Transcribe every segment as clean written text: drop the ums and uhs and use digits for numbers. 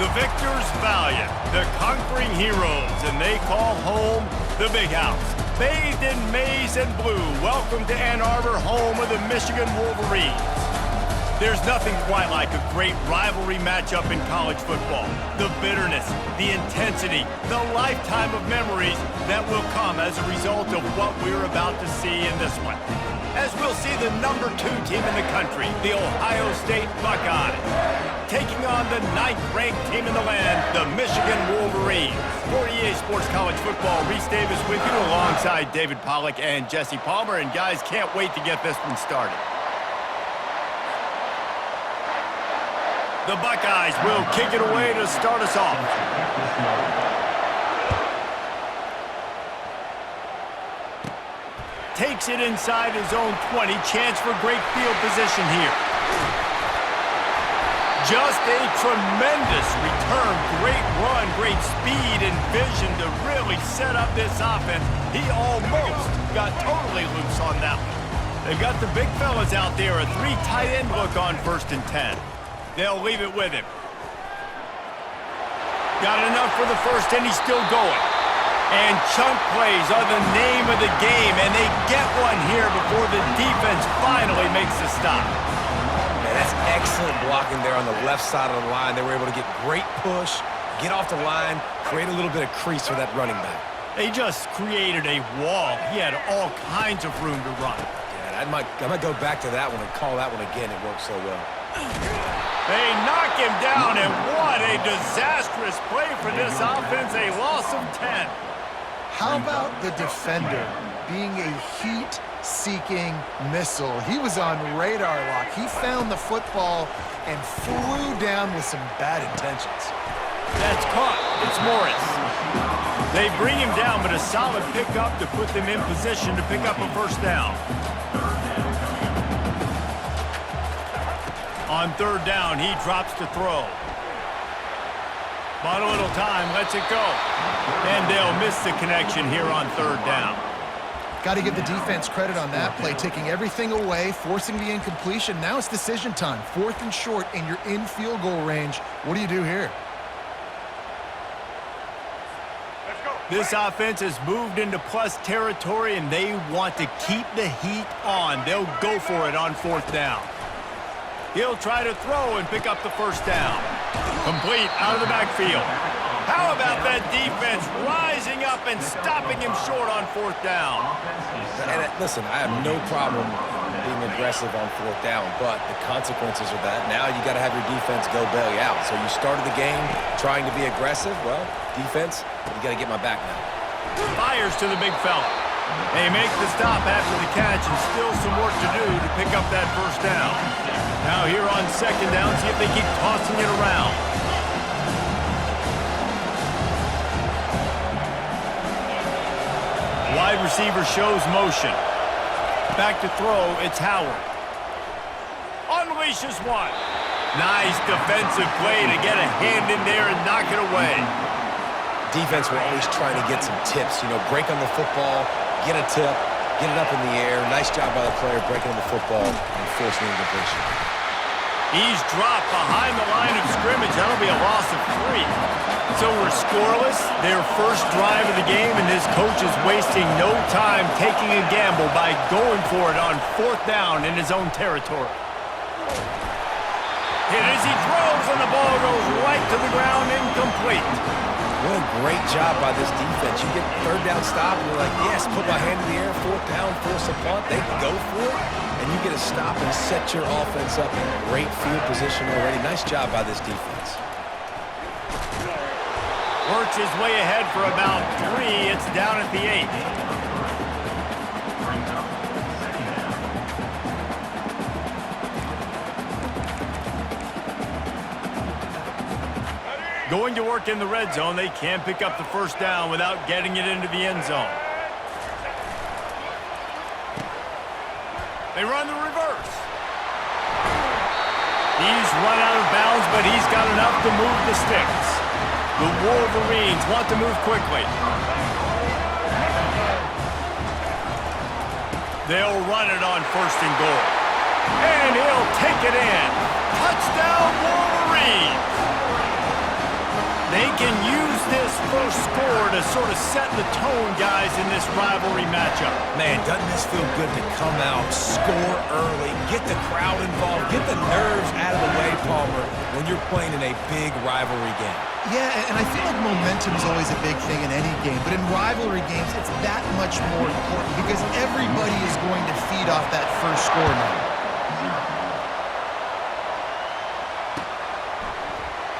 The victors valiant, the conquering heroes, and they call home the Big House. Bathed in maize and blue, welcome to Ann Arbor, home of the Michigan Wolverines. There's nothing quite like a great rivalry matchup in college football. The bitterness, the intensity, the lifetime of memories that will come as a result of what we're about to see in this one. As we'll see the #2 team in the country, the Ohio State Buckeyes, taking on the 9th-ranked team in the land, the Michigan Wolverines. For EA Sports College Football, Reese Davis with you alongside David Pollack and Jesse Palmer. And guys, can't wait to get this one started. The Buckeyes will kick it away to start us off. Takes it inside his own 20. Chance for great field position here. Just a tremendous return. Great run, great speed and vision to really set up this offense. He almost got totally loose on that one. They've got the big fellas out there. A 3 tight end look on 1st and 10. They'll leave it with him. Got enough for the first, and he's still going. And chunk plays are the name of the game, and they get one here before the defense finally makes the stop. Man, that's excellent blocking there on the left side of the line. They were able to get great push, get off the line, create a little bit of crease for that running back. They just created a wall. He had all kinds of room to run. Yeah, I might go back to that one and call that one again. It worked so well. They knock him down, and what a disastrous play for this offense. A loss of 10. How about the defender being a heat-seeking missile? He was on radar lock. He found the football and flew down with some bad intentions. That's caught. It's Morris. They bring him down, but a solid pickup to put them in position to pick up a 1st down. On 3rd down, he drops to throw. Bought a little time, lets it go. And they'll miss the connection here on 3rd down. Got to give the defense credit on that play, taking everything away, forcing the incompletion. Now it's decision time. 4th and short, and you're in field goal range. What do you do here? This offense has moved into plus territory, and they want to keep the heat on. They'll go for it on 4th down. He'll try to throw and pick up the 1st down. Complete out of the backfield. How about that defense rising up and stopping him short on 4th down? And listen, I have no problem being aggressive on 4th down, but the consequences of that, now you got to have your defense go bail you out. So you started the game trying to be aggressive. Well, defense, you got to get my back now. Fires to the big fella. They make the stop after the catch, and still some work to do to pick up that 1st down. Now here on 2nd down, see if they keep tossing it around. Wide receiver shows motion. Back to throw, it's Howard. Unleashes one. Nice defensive play to get a hand in there and knock it away. Defense will always try to get some tips. You know, break on the football, get a tip, get it up in the air. Nice job by the player breaking on the football and forcing the incompletion. He's dropped behind the line of scrimmage. That'll be a loss of 3. So we're scoreless, their first drive of the game, and this coach is wasting no time taking a gamble by going for it on 4th down in his own territory. Hit as he throws, and the ball goes right to the ground, incomplete. What a great job by this defense. You get 3rd down stop, and you're like, yes, put my hand in the air, 4th down, force a punt. They go for it, and you get a stop and set your offense up in great field position already. Nice job by this defense. Works his way ahead for about 3. It's down at the 8. Going to work in the red zone. They can't pick up the 1st down without getting it into the end zone. They run the reverse. He's run out of bounds, but he's got enough to move the sticks. The Wolverines want to move quickly. They'll run it on 1st and goal. And he'll take it in. Touchdown, Wolverines! can use this first score to sort of set the tone, guys, in this rivalry matchup. Man, doesn't this feel good to come out, score early, get the crowd involved, get the nerves out of the way, Palmer, when you're playing in a big rivalry game? Yeah, and I feel like momentum is always a big thing in any game, but in rivalry games, it's that much more important because everybody is going to feed off that first score now.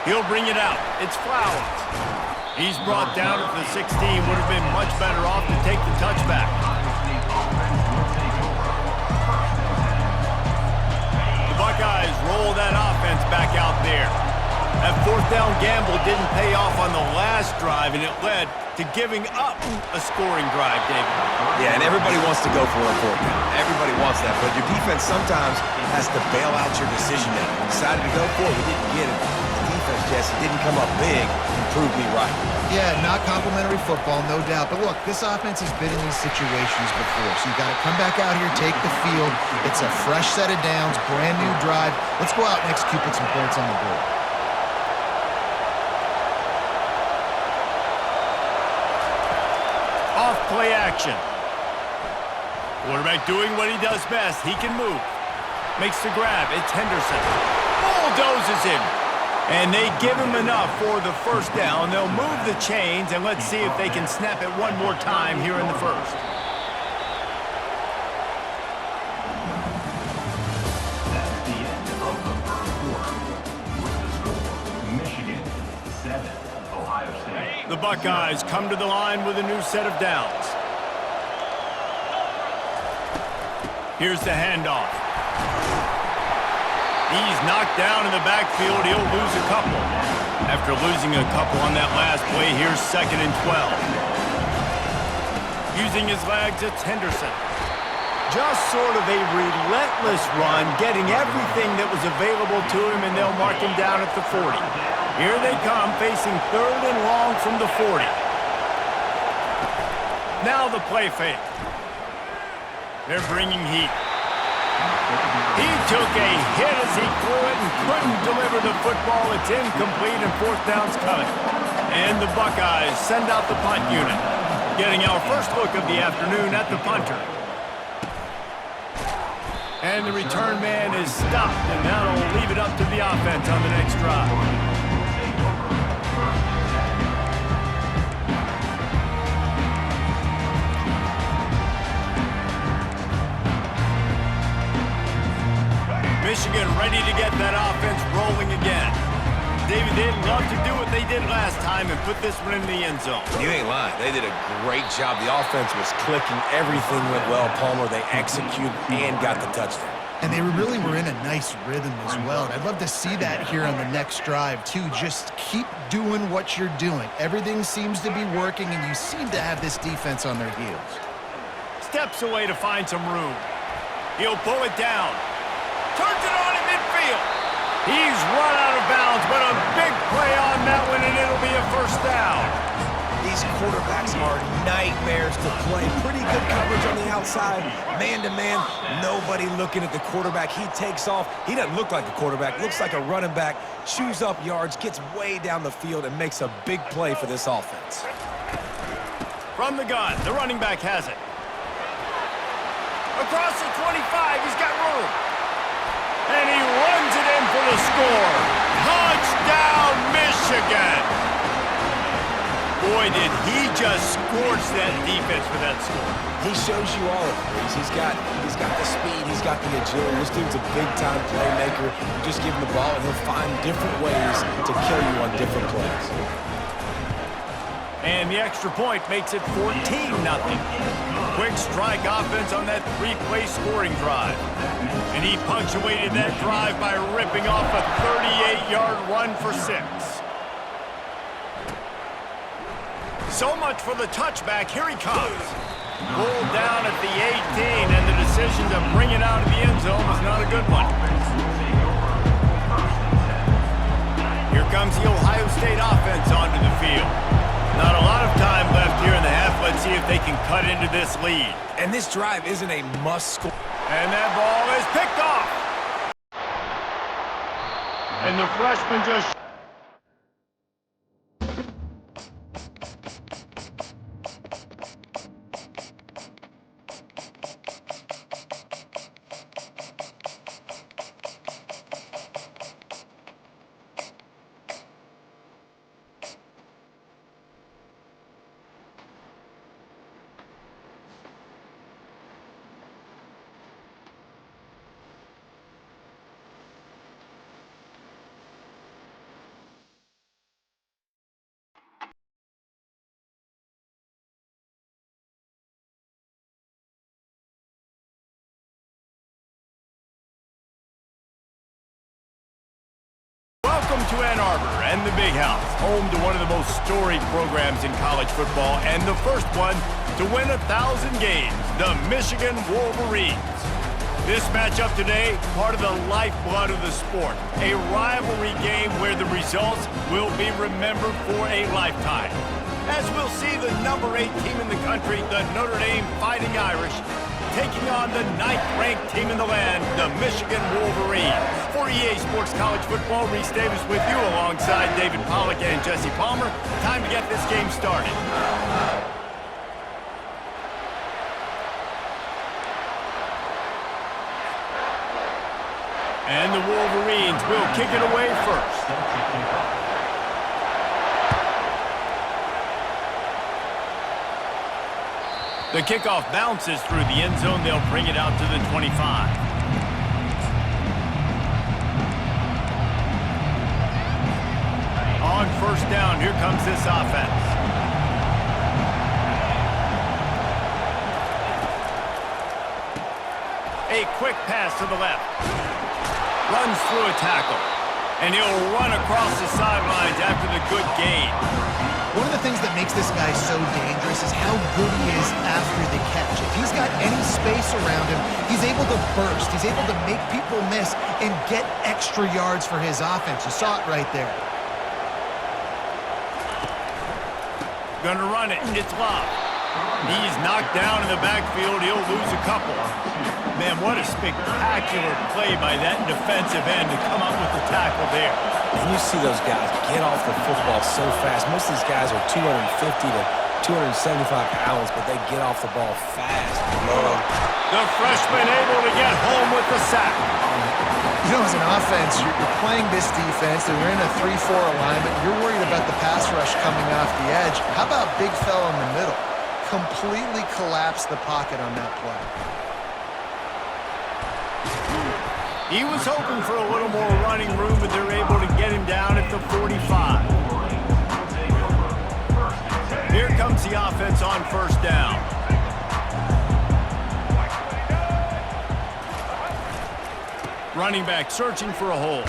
He'll bring it out. It's Flowers. He's brought down at the 16. Would have been much better off to take the touchback. The Buckeyes roll that offense back out there. That fourth down gamble didn't pay off on the last drive, and it led to giving up a scoring drive, David. Yeah, and everybody wants to go for a fourth down. Everybody wants that, but your defense sometimes has to bail out your decision making. We decided to go for it. We didn't get it. Jesse didn't come up big and prove me right. Yeah, not complimentary football, no doubt. But look, this offense has been in these situations before, so you got to come back out here, take the field. It's a fresh set of downs, brand new drive. Let's go out and execute, put some points on the board. Off play action. Quarterback doing what he does best. He can move. Makes the grab. It's Henderson. Bulldozes him. And they give him enough for the first down. They'll move the chains, and let's see if they can snap it one more time here in the first. That's the end of the first quarter. With the score, Michigan 7, Ohio State. The Buckeyes come to the line with a new set of downs. Here's the handoff. He's knocked down in the backfield. He'll lose a couple. After losing a couple on that last play, here's 2nd and 12. Using his legs, it's Henderson. Just sort of a relentless run, getting everything that was available to him, and they'll mark him down at the 40. Here they come, facing 3rd and long from the 40. Now the play fake. They're bringing heat. He took a hit as he threw it and couldn't deliver the football. It's incomplete and 4th down's coming. And the Buckeyes send out the punt unit. Getting our first look of the afternoon at the punter. And the return man is stopped, and that'll leave it up to the offense on the next drive. Michigan ready to get that offense rolling again. David, they'd love to do what they did last time and put this one in the end zone. You ain't lying. They did a great job. The offense was clicking. Everything went well, Palmer. They executed and got the touchdown. And they really were in a nice rhythm as well. I'd love to see that here on the next drive, too. Just keep doing what you're doing. Everything seems to be working, and you seem to have this defense on their heels. Steps away to find some room. He'll pull it down. Turns it on in midfield. He's run out of bounds, but a big play on that one, and it'll be a first down. These quarterbacks are nightmares to play. Pretty good coverage on the outside. Man-to-man, nobody looking at the quarterback. He takes off. He doesn't look like a quarterback. Looks like a running back. Chews up yards, gets way down the field, and makes a big play for this offense. From the gun, the running back has it. Across the 25, he's got room. And he runs it in for the score. Touchdown, Michigan! Boy, did he just scorch that defense for that score. He shows you all of it. He's got the speed, he's got the agility. This dude's a big-time playmaker. You just give him the ball, and he'll find different ways to kill you on different plays. And the extra point makes it 14-0. Quick strike offense on that 3-play scoring drive. And he punctuated that drive by ripping off a 38-yard run for 6. So much for the touchback. Here he comes. Pulled down at the 18, and the decision to bring it out of the end zone was not a good one. Here comes the Ohio State offense onto the field. Not a lot of time left here in the half. Let's see if they can cut into this lead. And this drive isn't a must-score. And that ball is picked off. And the freshman just... to Ann Arbor and the Big House, home to one of the most storied programs in college football and the first one to win 1,000 games, the Michigan Wolverines. This matchup today, part of the lifeblood of the sport, a rivalry game where the results will be remembered for a lifetime. As we'll see the number 8 team in the country, the Notre Dame Fighting Irish, taking on the 9th-ranked team in the land, the Michigan Wolverines. For EA Sports College Football, Reese Davis with you alongside David Pollack and Jesse Palmer. Time to get this game started. And the Wolverines will kick it away first. The kickoff bounces through the end zone. They'll bring it out to the 25. On first down, here comes this offense. A quick pass to the left. Runs through a tackle. And he'll run across the sidelines after the good gain. One of the things that makes this guy so dangerous is how good he is after the catch. If he's got any space around him, he's able to burst. He's able to make people miss and get extra yards for his offense. You saw it right there. Gonna run it. It's Love. He's knocked down in the backfield. He'll lose a couple. Man, what a spectacular play by that defensive end to come up with the tackle there. And you see those guys get off the football so fast. Most of these guys are 250 to 275 pounds, but they get off the ball fast. The freshman able to get home with the sack. You know, as an offense, you're playing this defense, and you're in a 3-4 alignment. You're worried about the pass rush coming off the edge. How about big fella in the middle? Completely collapsed the pocket on that play. He was hoping for a little more running room, but they're able to get him down at the 45. Here comes the offense on first down. Running back searching for a hole.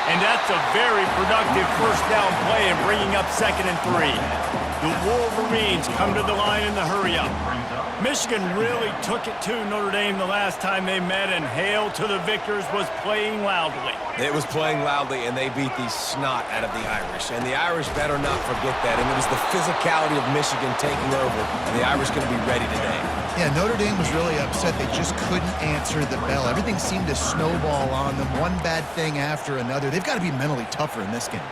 And that's a very productive first down play and bringing up 2nd and 3. The Wolverines come to the line in the hurry-up. Michigan really took it to Notre Dame the last time they met, and Hail to the Victors was playing loudly. It was playing loudly, and they beat the snot out of the Irish. And the Irish better not forget that. And it was the physicality of Michigan taking over, and the Irish going to be ready today. Yeah, Notre Dame was really upset. They just couldn't answer the bell. Everything seemed to snowball on them, one bad thing after another. They've got to be mentally tougher in this game.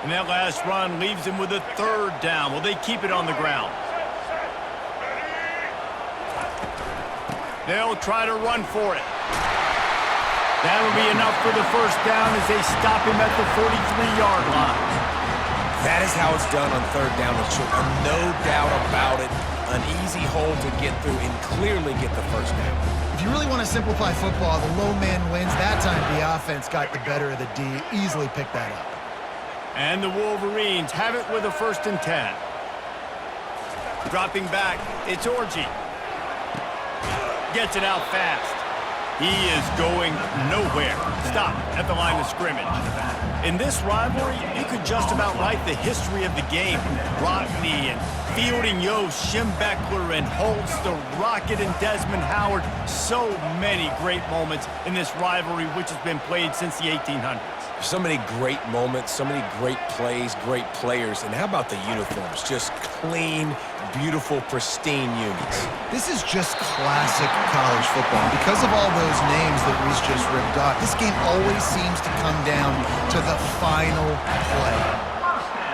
And that last run leaves him with a 3rd down. Will they keep it on the ground? They'll try to run for it. That'll be enough for the first down as they stop him at the 43-yard line. That is how it's done on 3rd down and short. No doubt about it. An easy hole to get through and clearly get the first down. If you really want to simplify football, the low man wins. That time the offense got the better of the D. Easily picked that up. And the Wolverines have it with a 1st and 10. Dropping back, it's Orji. Gets it out fast. He is going nowhere. Stop at the line of scrimmage. In this rivalry, you could just about write the history of the game. Rodney and Fielding Yost, Schembechler and Holtz, the Rocket and Desmond Howard. So many great moments in this rivalry, which has been played since the 1800s. So many great moments, so many great plays, great players. And how about the uniforms? Just clean, beautiful, pristine unis. This is just classic college football. Because of all those names that Reese just ripped off, this game always seems to come down to the final play.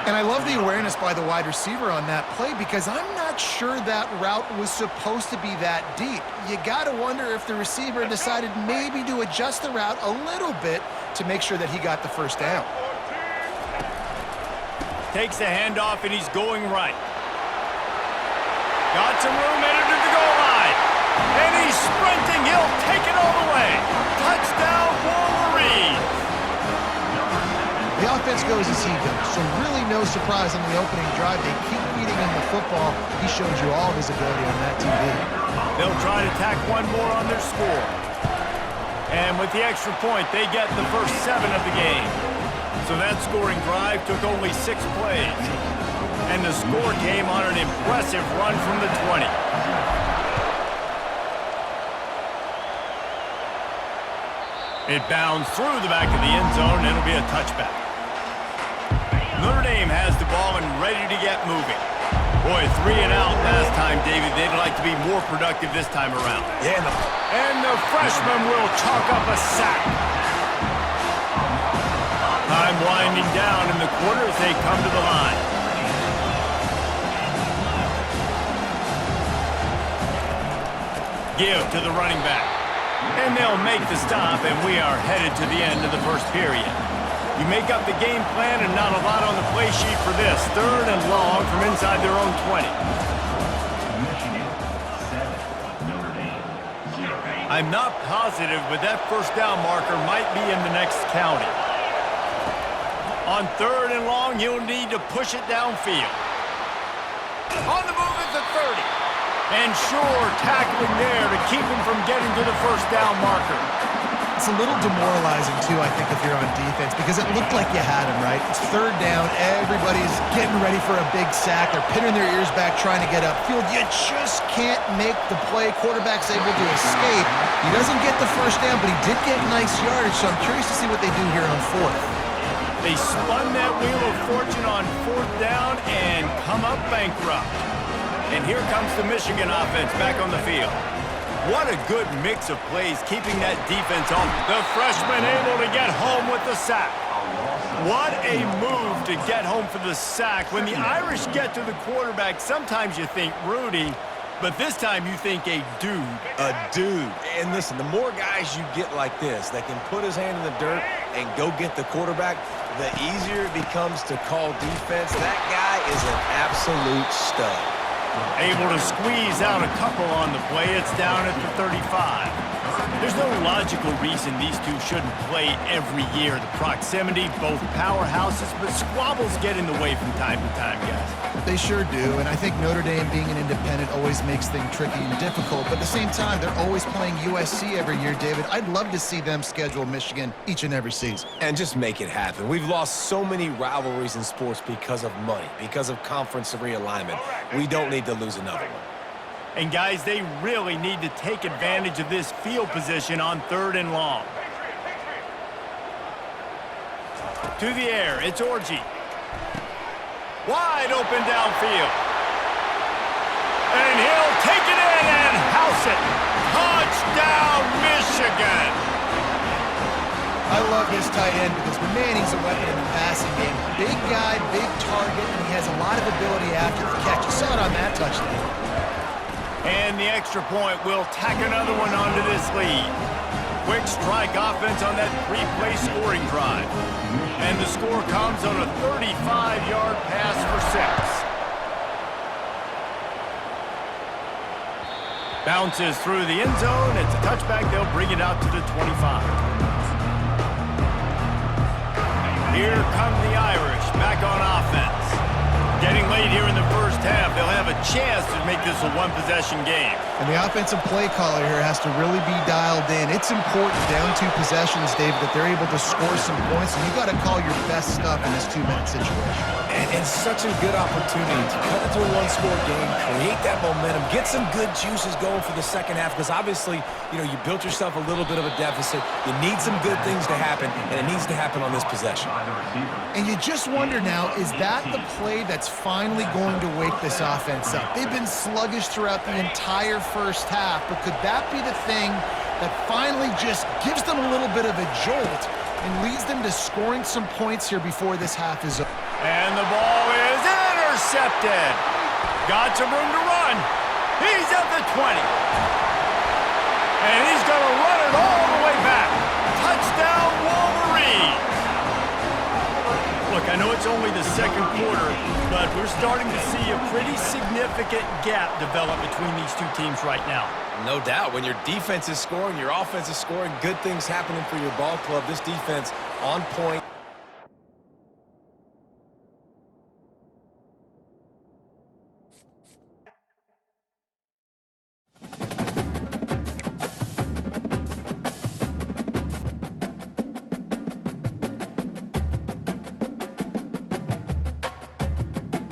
And I love the awareness by the wide receiver on that play because I'm not sure that route was supposed to be that deep. You got to wonder if the receiver decided maybe to adjust the route a little bit to make sure that he got the first down. Takes the handoff and he's going right. Got some room, headed to the goal line. And he's sprinting. He'll take it all the way. Touchdown, Wolverines. The offense goes as he goes, so really no surprise on the opening drive. They keep feeding him the football. He showed you all of his ability on that TV. They'll try to tack one more on their score. And with the extra point, they get the first 7 of the game. So that scoring drive took only 6 plays. And the score came on an impressive run from the 20. It bounced through the back of the end zone, and it'll be a touchback. Notre Dame has the ball and ready to get moving. Boy, 3 and out last time, David. They'd like to be more productive this time around. Yeah, and the freshman will chalk up a sack. Time winding down in the quarter as they come to the line. Give to the running back. And they'll make the stop, and we are headed to the end of the first period. You make up the game plan and not a lot on the play sheet for this. 3rd and long from inside their own 20. Michigan 7, Notre Dame 0. I'm not positive, but that first down marker might be in the next county. On 3rd and long, you'll need to push it downfield. On the move at the 30. And sure, tackling there to keep him from getting to the first down marker. It's a little demoralizing, too, I think, if you're on defense, because it looked like you had him, right? It's 3rd down. Everybody's getting ready for a big sack. They're pinning their ears back, trying to get upfield. You just can't make the play. Quarterback's able to escape. He doesn't get the first down, but he did get nice yardage, so I'm curious to see what they do here on 4th. They spun that wheel of fortune on 4th down and come up bankrupt. And here comes the Michigan offense back on the field. What a good mix of plays keeping that defense on. The freshman able to get home with the sack. What a move to get home for the sack. When the Irish get to the quarterback, sometimes you think Rudy, but this time you think a dude. a dude. And listen, the more guys you get like this that can put his hand in the dirt and go get the quarterback, the easier it becomes to call defense. That guy is an absolute stud. Able to squeeze out a couple on the play. It's down at the 35. There's no logical reason these two shouldn't play every year. The proximity, both powerhouses, but squabbles get in the way from time to time, guys. They sure do, and I think Notre Dame being an independent always makes things tricky and difficult, but at the same time, they're always playing USC every year, David. I'd love to see them schedule Michigan each and every season. And just make it happen. We've lost so many rivalries in sports because of money, because of conference realignment. We don't need to lose another one. And guys, they really need to take advantage of this field position on 3rd and long. To the air, it's Orji. Wide open downfield. And he'll take it in and house it. Touchdown, Michigan. I love this tight end because the man, he's a weapon in the passing game. Big guy, big target, and he has a lot of ability after the catch. You saw it on that touchdown. And the extra point will tack another one onto this lead. Quick strike offense on that 3-play scoring drive. And the score comes on a 35-yard pass for 6. Bounces through the end zone. It's a touchback. They'll bring it out to the 25. Here come the Irish back on offense. Getting late here in the first half, they'll have a chance to make this a one-possession game. And the offensive play caller here has to really be dialed in. It's important down 2 possessions, Dave, that they're able to score some points, and you got to call your best stuff in this 2-minute situation. And such a good opportunity to cut into a 1-score game, create that momentum, get some good juices going for the second half, because obviously, you built yourself a little bit of a deficit. You need some good things to happen, and it needs to happen on this possession. And you just wonder now, is that the play that's finally going to wake this offense up? They've been sluggish throughout the entire first half, but could that be the thing that finally just gives them a little bit of a jolt and leads them to scoring some points here before this half is over? And the ball is intercepted. Got some room to run. He's at the 20. And he's going to run it all the way back. Touchdown, Wolverines. Look, I know it's only the second quarter, but we're starting to see a pretty significant gap develop between these two teams right now. No doubt. When your defense is scoring, your offense is scoring, good things happening for your ball club. This defense on point,